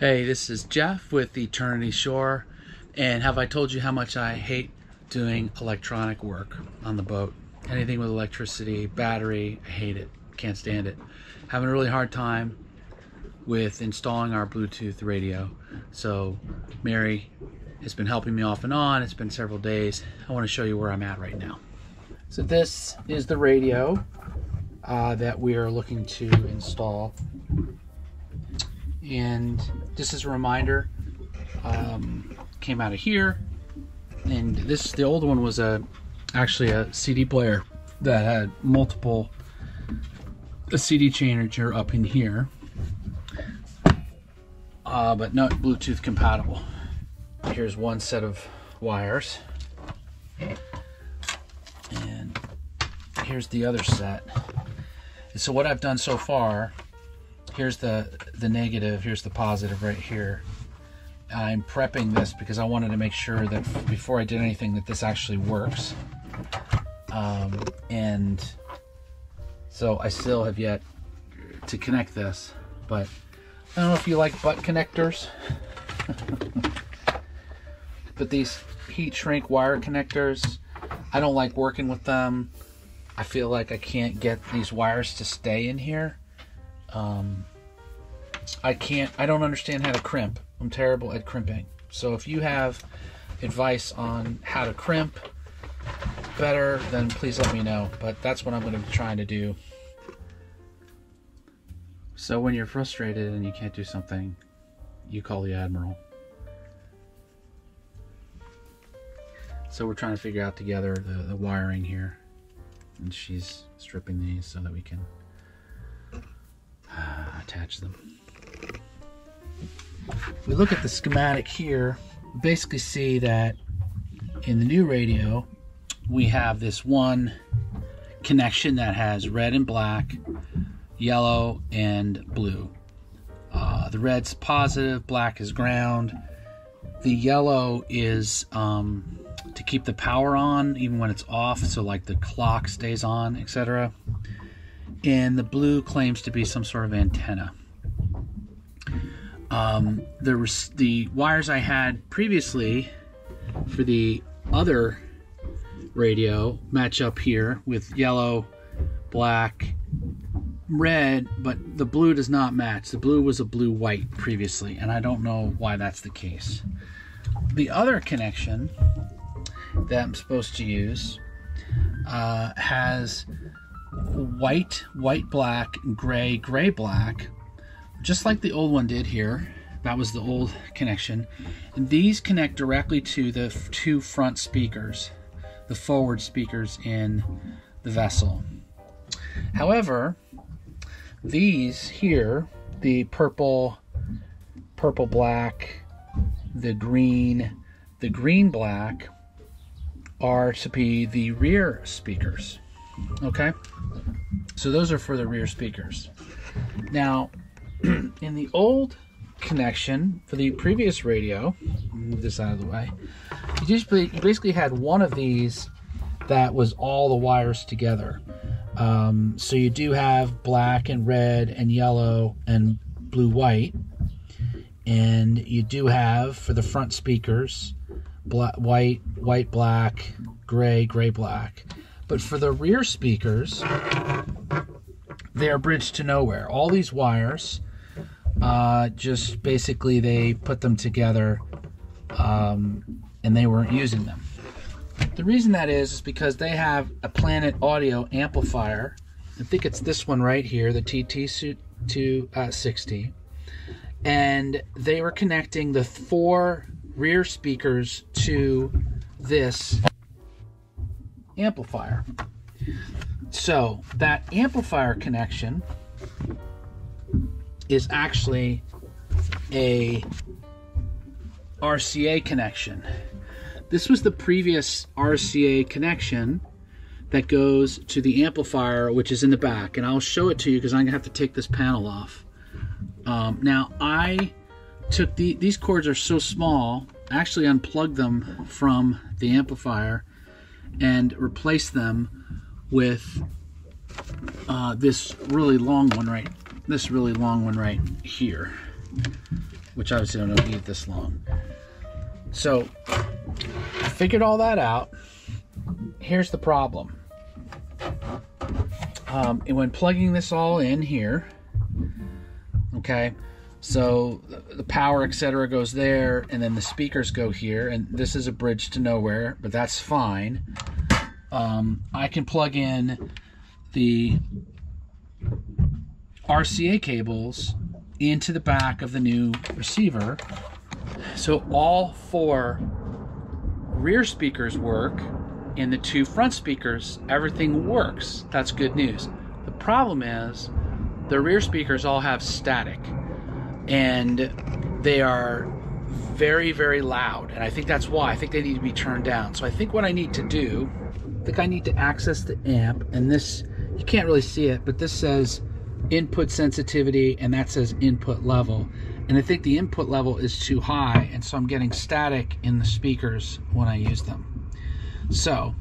Hey, this is Jeff with Eternity Shore, and have I told you how much I hate doing electronic work on the boat? Anything with electricity, battery, I hate it. Can't stand it. Having a really hard time with installing our Bluetooth radio. So Mary has been helping me off and on. It's been several days. I want to show you where I'm at right now. So this is the radio that we are looking to install. And this is a reminder, came out of here, and the old one was actually a CD player that had a CD changer up in here, but not Bluetooth compatible. Here's one set of wires, and here's the other set. And so what I've done so far, here's the negative, here's the positive right here. I'm prepping this because I wanted to make sure that before I did anything that this actually works. And so I still have yet to connect this, but I don't know if you like butt connectors. But these heat shrink wire connectors, I don't like working with them. I feel like I can't get these wires to stay in here. I don't understand how to crimp. I'm terrible at crimping. So if you have advice on how to crimp better, then please let me know. But that's what I'm going to be trying to do. So when you're frustrated and you can't do something, you call the Admiral. So we're trying to figure out together the wiring here. And she's stripping these so that we can attach them. If we look at the schematic here, we basically see that in the new radio we have this one connection that has red and black, yellow and blue. The red's positive, black is ground. The yellow is to keep the power on even when it's off, so like the clock stays on, etc. And the blue claims to be some sort of antenna. The wires I had previously for the other radio match up here with yellow, black, red, but the blue does not match. The blue was a blue-white previously, and I don't know why that's the case. The other connection that I'm supposed to use has white, black, gray, black, just like the old one did here. That was the old connection. And these connect directly to the two front speakers, the forward speakers in the vessel. However, these here, the purple black, the green black, are to be the rear speakers. Okay? So those are for the rear speakers. Now, in the old connection for the previous radio, move this out of the way, you basically had one of these that was all the wires together. So you do have black and red and yellow and blue white, and you do have for the front speakers white, black, gray, black. But for the rear speakers, they are bridged to nowhere. All these wires, just basically they put them together, and they weren't using them. The reason that is because they have a Planet Audio amplifier. I think it's this one right here, the TT260. And they were connecting the 4 rear speakers to this amplifier. So that amplifier connection is actually a RCA connection. This was the previous RCA connection that goes to the amplifier, which is in the back, and I'll show it to you because I'm gonna have to take this panel off. Now I took these cords are so small, I actually unplugged them from the amplifier and replaced them with this really long one right here. which obviously I don't need this long. So I figured all that out. Here's the problem. And when plugging this all in here, okay, so the power, etc., goes there, and then the speakers go here, and this is a bridge to nowhere, but that's fine. I can plug in the RCA cables into the back of the new receiver, so all 4 rear speakers work, and the 2 front speakers, everything works. That's good news. The problem is the rear speakers all have static, and they are very, very loud, and I think that's why. I think they need to be turned down. So I think what I need to do, I think I need to access the amp, and this, you can't really see it, but this says input sensitivity, and that says input level, and I think the input level is too high, and so I'm getting static in the speakers when I use them. So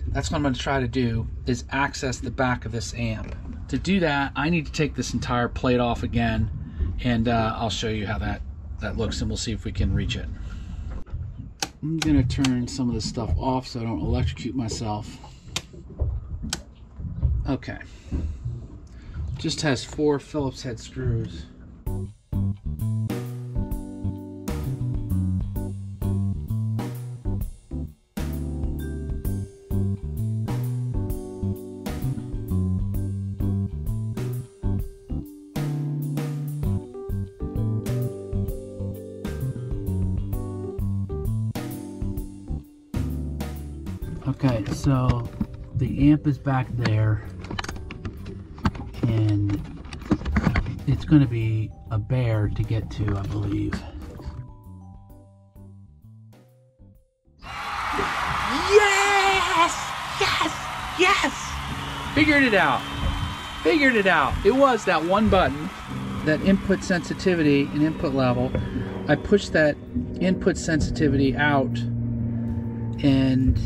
that's what I'm going to try to do, is access the back of this amp. To do that, I need to take this entire plate off again, and I'll show you how that looks, and we'll see if we can reach it. I'm going to turn some of this stuff off so I don't electrocute myself. Okay. Just has 4 Phillips head screws. Okay, so the amp is back there, and it's going to be a bear to get to, I believe. Yes! Yes! Yes! Figured it out. Figured it out. It was that one button, that input sensitivity and input level. I pushed that input sensitivity out and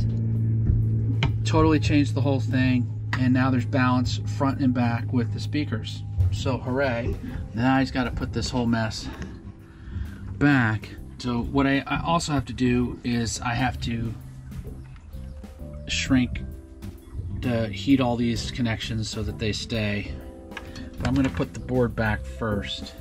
totally changed the whole thing, and now there's balance front and back with the speakers. So hooray. Now I just got to put this whole mess back. So what I also have to do is I have to shrink to heat all these connections so that they stay. But I'm going to put the board back first.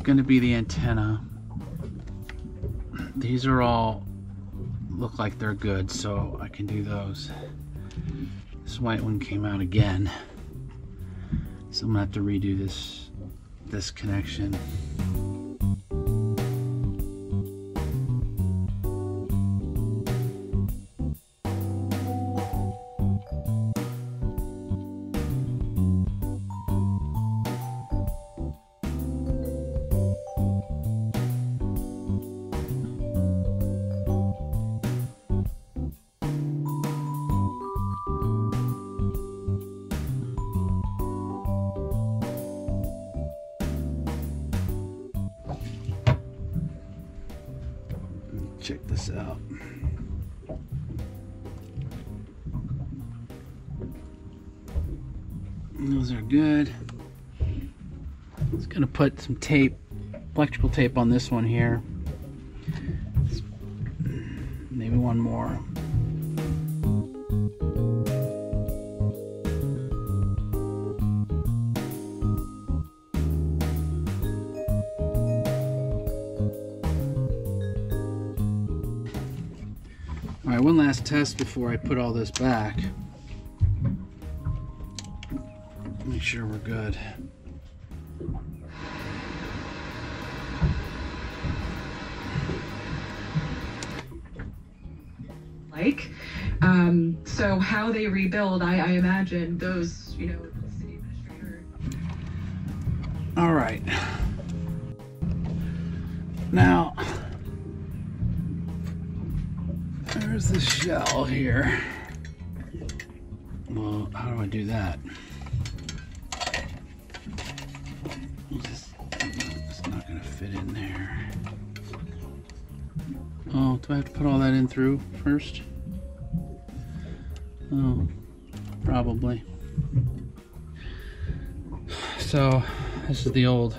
Going to be the antenna. These are all look like they're good, so I can do those. This white one came out again, so I'm gonna have to redo this connection. Check this out. Those are good. Just gonna put some tape, electrical tape on this one here. Maybe one more. All right, one last test before I put all this back. Make sure we're good. So how they rebuild, I imagine those, you know, city administrator. All right. Now, there's the shell here. Well, how do I do that? fit in there. Oh, do I have to put all that in through first? Oh, probably. So, this is the old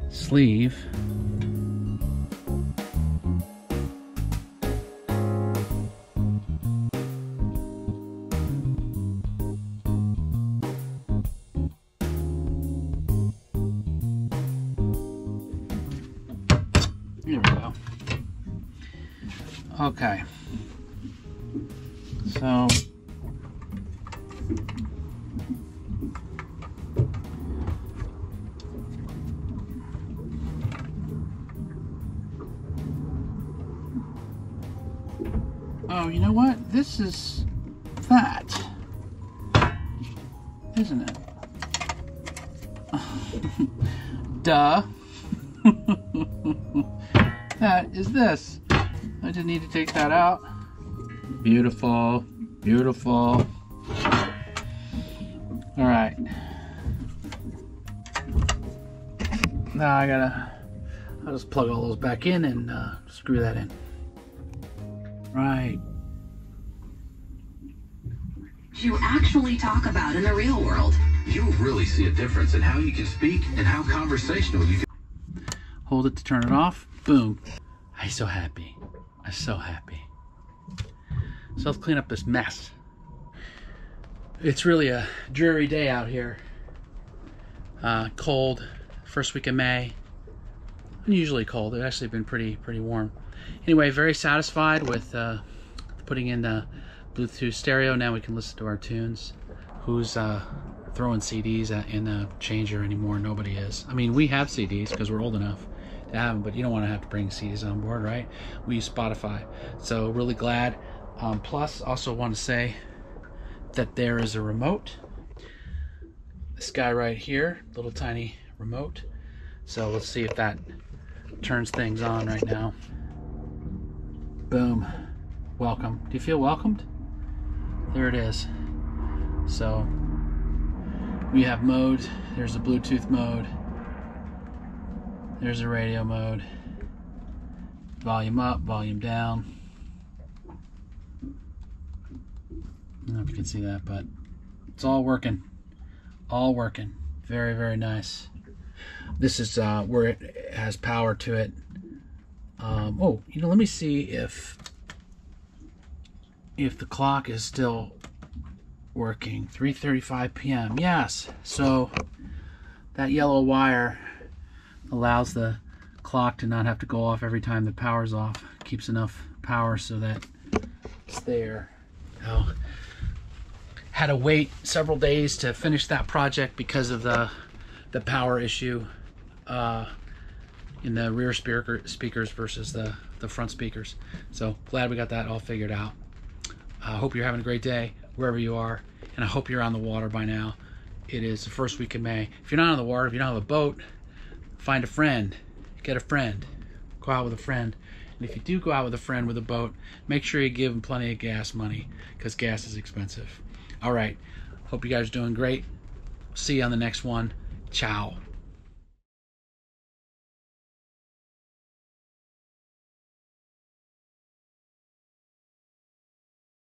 sleeve. There we go. Okay. So oh, you know what? This is that, isn't it? Duh. That is this. I just need to take that out. Beautiful, beautiful. All right. Now I'll just plug all those back in and screw that in. Right. You actually talk about in the real world. You'll really see a difference in how you can speak and how conversational you can. Hold it to turn it off. Boom. I'm so happy. I'm so happy. So let's clean up this mess. It's really a dreary day out here. Cold. First week of May. Unusually cold. It's actually been pretty warm. Anyway, very satisfied with putting in the Bluetooth stereo. Now we can listen to our tunes. Who's throwing CDs in the changer anymore? Nobody is. I mean, we have CDs because we're old enough to have them, but you don't want to have to bring CDs on board, right? We use Spotify. So really glad. Plus, also want to say that there is a remote. This guy right here, little tiny remote. So let's see if that turns things on right now. Boom. Welcome. Do you feel welcomed? There it is. So we have mode. There's a Bluetooth mode. There's a radio mode. Volume up, volume down. I don't know if you can see that, but it's all working. All working. Very, very nice. This is where it has power to it. Oh, you know, let me see if the clock is still working. 3:35 p.m. Yes. So that yellow wire allows the clock to not have to go off every time the power's off. Keeps enough power so that it's there. Oh, had to wait several days to finish that project because of the power issue in the rear speakers versus the front speakers. So glad we got that all figured out. I hope you're having a great day wherever you are, and I hope you're on the water by now. It is the first week of May. If you're not on the water, if you don't have a boat, find a friend, get a friend, go out with a friend. And if you do go out with a friend with a boat, make sure you give them plenty of gas money, because gas is expensive. All right, hope you guys are doing great. See you on the next one. Ciao.